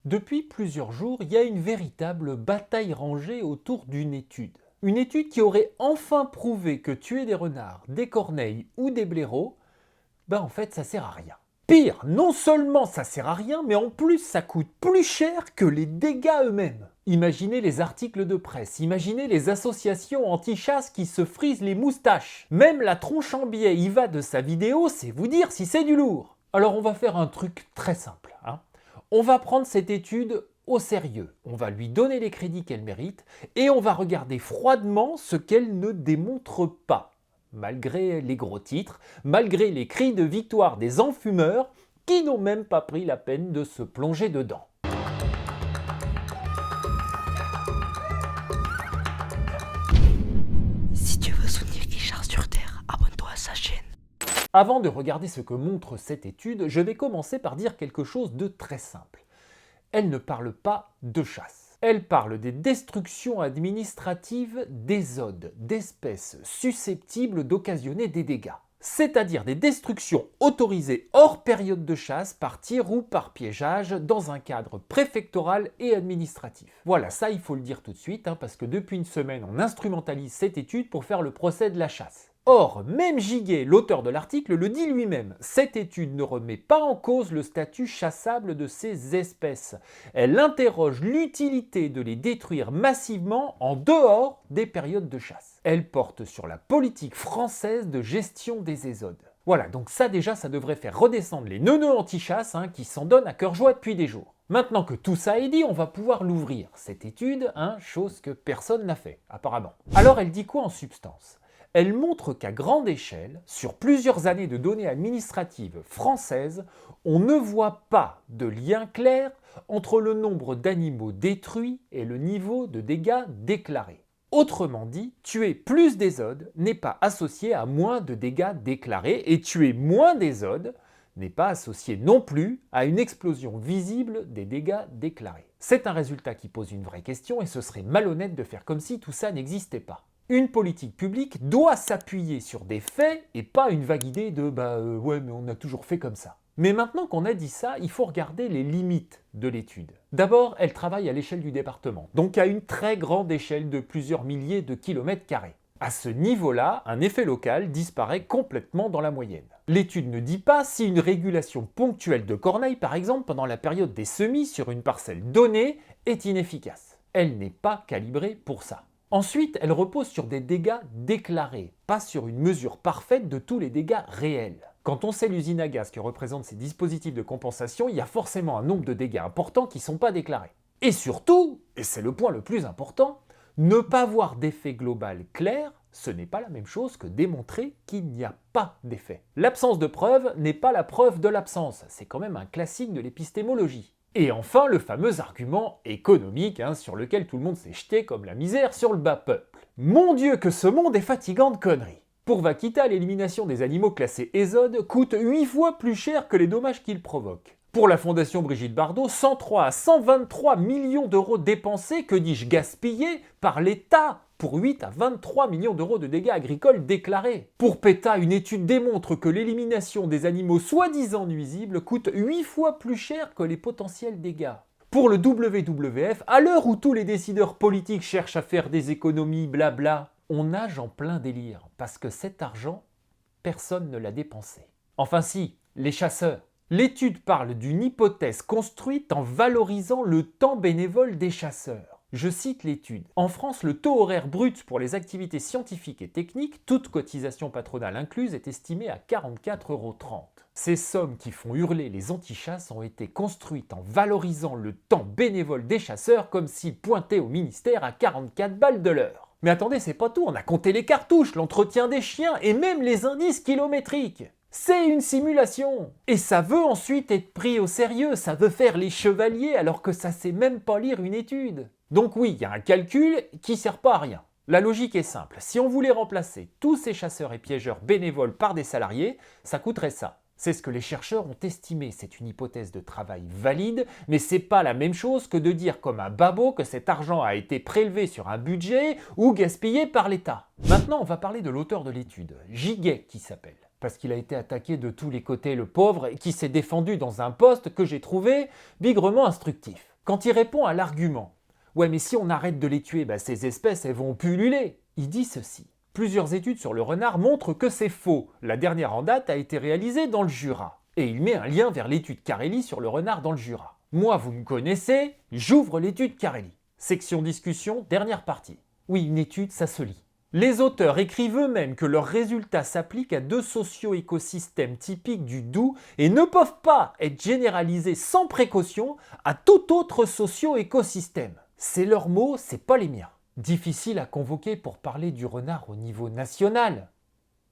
Depuis plusieurs jours, il y a une véritable bataille rangée autour d'une étude. Une étude qui aurait enfin prouvé que tuer des renards, des corneilles ou des blaireaux, en fait ça sert à rien. Pire, non seulement ça sert à rien, mais en plus ça coûte plus cher que les dégâts eux-mêmes. Imaginez les articles de presse, imaginez les associations anti-chasse qui se frisent les moustaches. Même la tronche en biais y va de sa vidéo, c'est vous dire si c'est du lourd. Alors on va faire un truc très simple. On va prendre cette étude au sérieux, on va lui donner les crédits qu'elle mérite et on va regarder froidement ce qu'elle ne démontre pas. Malgré les gros titres, malgré les cris de victoire des enfumeurs qui n'ont même pas pris la peine de se plonger dedans. Si tu veux soutenir Richard sur Terre, abonne-toi à sa chaîne. Avant de regarder ce que montre cette étude, je vais commencer par dire quelque chose de très simple. Elle ne parle pas de chasse. Elle parle des destructions administratives d'ésodes, d'espèces susceptibles d'occasionner des dégâts. C'est-à-dire des destructions autorisées hors période de chasse par tir ou par piégeage dans un cadre préfectoral et administratif. Voilà, ça il faut le dire tout de suite, parce que depuis une semaine on instrumentalise cette étude pour faire le procès de la chasse. Or, même Giguet, l'auteur de l'article, le dit lui-même, cette étude ne remet pas en cause le statut chassable de ces espèces. Elle interroge l'utilité de les détruire massivement en dehors des périodes de chasse. Elle porte sur la politique française de gestion des ésodes. Voilà, donc ça déjà, ça devrait faire redescendre les neuneux anti-chasse qui s'en donnent à cœur joie depuis des jours. Maintenant que tout ça est dit, on va pouvoir l'ouvrir, cette étude, chose que personne n'a fait, apparemment. Alors elle dit quoi en substance ? Elle montre qu'à grande échelle, sur plusieurs années de données administratives françaises, on ne voit pas de lien clair entre le nombre d'animaux détruits et le niveau de dégâts déclarés. Autrement dit, tuer plus d'ésodes n'est pas associé à moins de dégâts déclarés et tuer moins d'ésodes n'est pas associé non plus à une explosion visible des dégâts déclarés. C'est un résultat qui pose une vraie question et ce serait malhonnête de faire comme si tout ça n'existait pas. Une politique publique doit s'appuyer sur des faits et pas une vague idée de ouais mais on a toujours fait comme ça. Mais maintenant qu'on a dit ça, il faut regarder les limites de l'étude. D'abord, elle travaille à l'échelle du département, donc à une très grande échelle de plusieurs milliers de kilomètres carrés. À ce niveau-là, un effet local disparaît complètement dans la moyenne. L'étude ne dit pas si une régulation ponctuelle de corneilles, par exemple pendant la période des semis sur une parcelle donnée, est inefficace. Elle n'est pas calibrée pour ça. Ensuite, elle repose sur des dégâts déclarés, pas sur une mesure parfaite de tous les dégâts réels. Quand on sait l'usine à gaz que représentent ces dispositifs de compensation, il y a forcément un nombre de dégâts importants qui ne sont pas déclarés. Et surtout, et c'est le point le plus important, ne pas voir d'effet global clair, ce n'est pas la même chose que démontrer qu'il n'y a pas d'effet. L'absence de preuve n'est pas la preuve de l'absence, c'est quand même un classique de l'épistémologie. Et enfin, le fameux argument économique sur lequel tout le monde s'est jeté comme la misère sur le bas peuple. Mon Dieu que ce monde est fatigant de conneries. Pour Vaquita, l'élimination des animaux classés ésodes coûte 8 fois plus cher que les dommages qu'il provoque. Pour la Fondation Brigitte Bardot, 103 à 123 millions d'euros dépensés, que dis-je gaspillés, par l'État pour 8 à 23 millions d'euros de dégâts agricoles déclarés. Pour PETA, une étude démontre que l'élimination des animaux soi-disant nuisibles coûte 8 fois plus cher que les potentiels dégâts. Pour le WWF, à l'heure où tous les décideurs politiques cherchent à faire des économies blabla, on nage en plein délire, parce que cet argent, personne ne l'a dépensé. Enfin si, les chasseurs. L'étude parle d'une hypothèse construite en valorisant le temps bénévole des chasseurs. Je cite l'étude. En France, le taux horaire brut pour les activités scientifiques et techniques, toute cotisation patronale incluse, est estimé à 44,30 €. Ces sommes qui font hurler les antichasses ont été construites en valorisant le temps bénévole des chasseurs comme s'ils pointaient au ministère à 44 balles de l'heure. Mais attendez, c'est pas tout, on a compté les cartouches, l'entretien des chiens et même les indices kilométriques. C'est une simulation. Et ça veut ensuite être pris au sérieux, ça veut faire les chevaliers alors que ça sait même pas lire une étude. Donc oui, il y a un calcul qui sert pas à rien. La logique est simple, si on voulait remplacer tous ces chasseurs et piégeurs bénévoles par des salariés, ça coûterait ça. C'est ce que les chercheurs ont estimé, c'est une hypothèse de travail valide, mais c'est pas la même chose que de dire comme un babot que cet argent a été prélevé sur un budget ou gaspillé par l'État. Maintenant, on va parler de l'auteur de l'étude, Giguet qui s'appelle. Parce qu'il a été attaqué de tous les côtés, le pauvre, et qui s'est défendu dans un post que j'ai trouvé bigrement instructif. Quand il répond à l'argument « Ouais, mais si on arrête de les tuer, ces espèces elles vont pulluler », il dit ceci. Plusieurs études sur le renard montrent que c'est faux. La dernière en date a été réalisée dans le Jura. Et il met un lien vers l'étude Carelli sur le renard dans le Jura. Moi, vous me connaissez, j'ouvre l'étude Carelli. Section discussion, dernière partie. Oui, une étude, ça se lit. Les auteurs écrivent eux-mêmes que leurs résultats s'appliquent à 2 socio-écosystèmes typiques du Doubs et ne peuvent pas être généralisés sans précaution à tout autre socio-écosystème. C'est leurs mots, c'est pas les miens. Difficile à convoquer pour parler du renard au niveau national,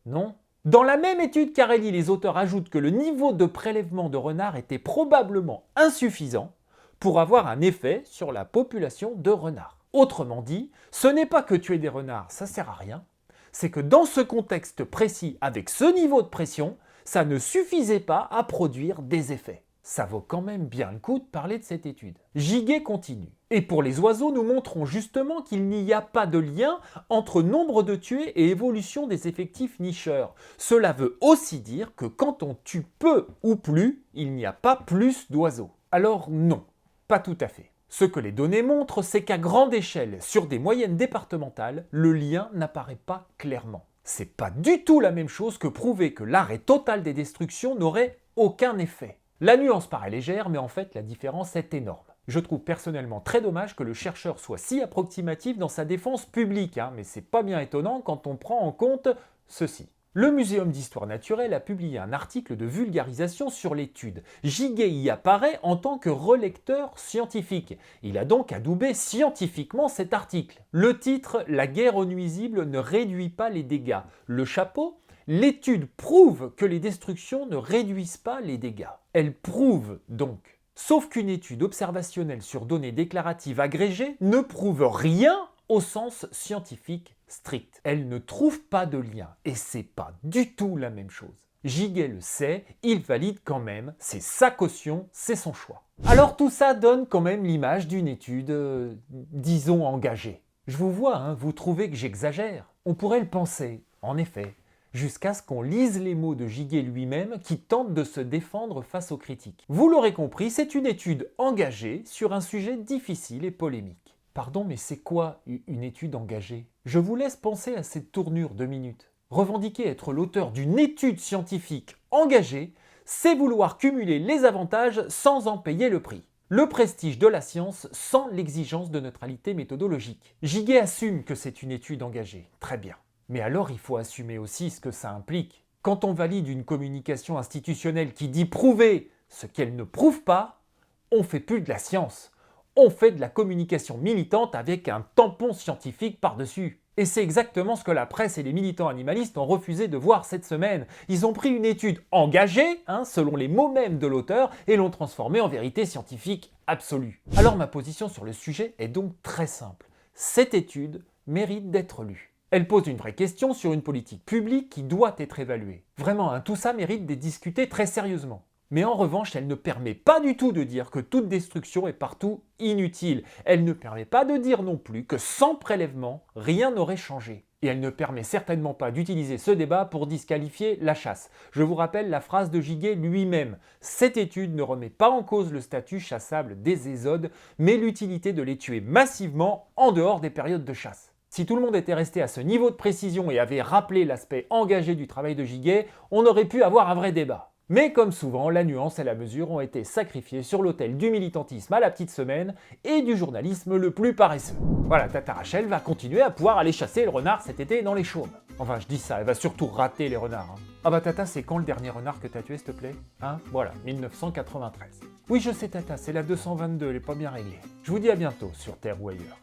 non ? Dans la même étude Carelli, les auteurs ajoutent que le niveau de prélèvement de renards était probablement insuffisant pour avoir un effet sur la population de renards. Autrement dit, ce n'est pas que tuer des renards, ça sert à rien, c'est que dans ce contexte précis, avec ce niveau de pression, ça ne suffisait pas à produire des effets. Ça vaut quand même bien le coup de parler de cette étude. Giguet continue. Et pour les oiseaux, nous montrons justement qu'il n'y a pas de lien entre nombre de tués et évolution des effectifs nicheurs. Cela veut aussi dire que quand on tue peu ou plus, il n'y a pas plus d'oiseaux. Alors non, pas tout à fait. Ce que les données montrent, c'est qu'à grande échelle, sur des moyennes départementales, le lien n'apparaît pas clairement. C'est pas du tout la même chose que prouver que l'arrêt total des destructions n'aurait aucun effet. La nuance paraît légère, mais en fait la différence est énorme. Je trouve personnellement très dommage que le chercheur soit si approximatif dans sa défense publique, mais c'est pas bien étonnant quand on prend en compte ceci. Le Muséum d'histoire naturelle a publié un article de vulgarisation sur l'étude. Giguet y apparaît en tant que relecteur scientifique. Il a donc adoubé scientifiquement cet article. Le titre « La guerre aux nuisibles ne réduit pas les dégâts ». Le chapeau ? L'étude prouve que les destructions ne réduisent pas les dégâts. Elle prouve donc. Sauf qu'une étude observationnelle sur données déclaratives agrégées ne prouve rien au sens scientifique strict. Elle ne trouve pas de lien et c'est pas du tout la même chose. Giguet le sait, il valide quand même, c'est sa caution, c'est son choix. Alors tout ça donne quand même l'image d'une étude, disons engagée. Je vous vois, vous trouvez que j'exagère. On pourrait le penser, en effet, jusqu'à ce qu'on lise les mots de Giguet lui-même qui tente de se défendre face aux critiques. Vous l'aurez compris, c'est une étude engagée sur un sujet difficile et polémique. Pardon, mais c'est quoi une étude engagée ? Je vous laisse penser à cette tournure 2 minutes. Revendiquer être l'auteur d'une étude scientifique engagée, c'est vouloir cumuler les avantages sans en payer le prix. Le prestige de la science sans l'exigence de neutralité méthodologique. Giguet assume que c'est une étude engagée. Très bien. Mais alors il faut assumer aussi ce que ça implique. Quand on valide une communication institutionnelle qui dit prouver ce qu'elle ne prouve pas, on fait plus de la science. On fait de la communication militante avec un tampon scientifique par-dessus. Et c'est exactement ce que la presse et les militants animalistes ont refusé de voir cette semaine. Ils ont pris une étude engagée, selon les mots mêmes de l'auteur, et l'ont transformée en vérité scientifique absolue. Alors ma position sur le sujet est donc très simple. Cette étude mérite d'être lue. Elle pose une vraie question sur une politique publique qui doit être évaluée. Vraiment, tout ça mérite d'être discuté très sérieusement. Mais en revanche, elle ne permet pas du tout de dire que toute destruction est partout inutile. Elle ne permet pas de dire non plus que sans prélèvement, rien n'aurait changé. Et elle ne permet certainement pas d'utiliser ce débat pour disqualifier la chasse. Je vous rappelle la phrase de Giguet lui-même. Cette étude ne remet pas en cause le statut chassable des ésodes, mais l'utilité de les tuer massivement en dehors des périodes de chasse. Si tout le monde était resté à ce niveau de précision et avait rappelé l'aspect engagé du travail de Giguet, on aurait pu avoir un vrai débat. Mais comme souvent, la nuance et la mesure ont été sacrifiées sur l'autel du militantisme à la petite semaine et du journalisme le plus paresseux. Voilà, Tata Rachel va continuer à pouvoir aller chasser le renard cet été dans les chaumes. Enfin, je dis ça, elle va surtout rater les renards. Ah bah Tata, c'est quand le dernier renard que t'as tué, s'il te plaît ? Voilà, 1993. Oui, je sais Tata, c'est la 222, elle est pas bien réglée. Je vous dis à bientôt sur Terre ou ailleurs.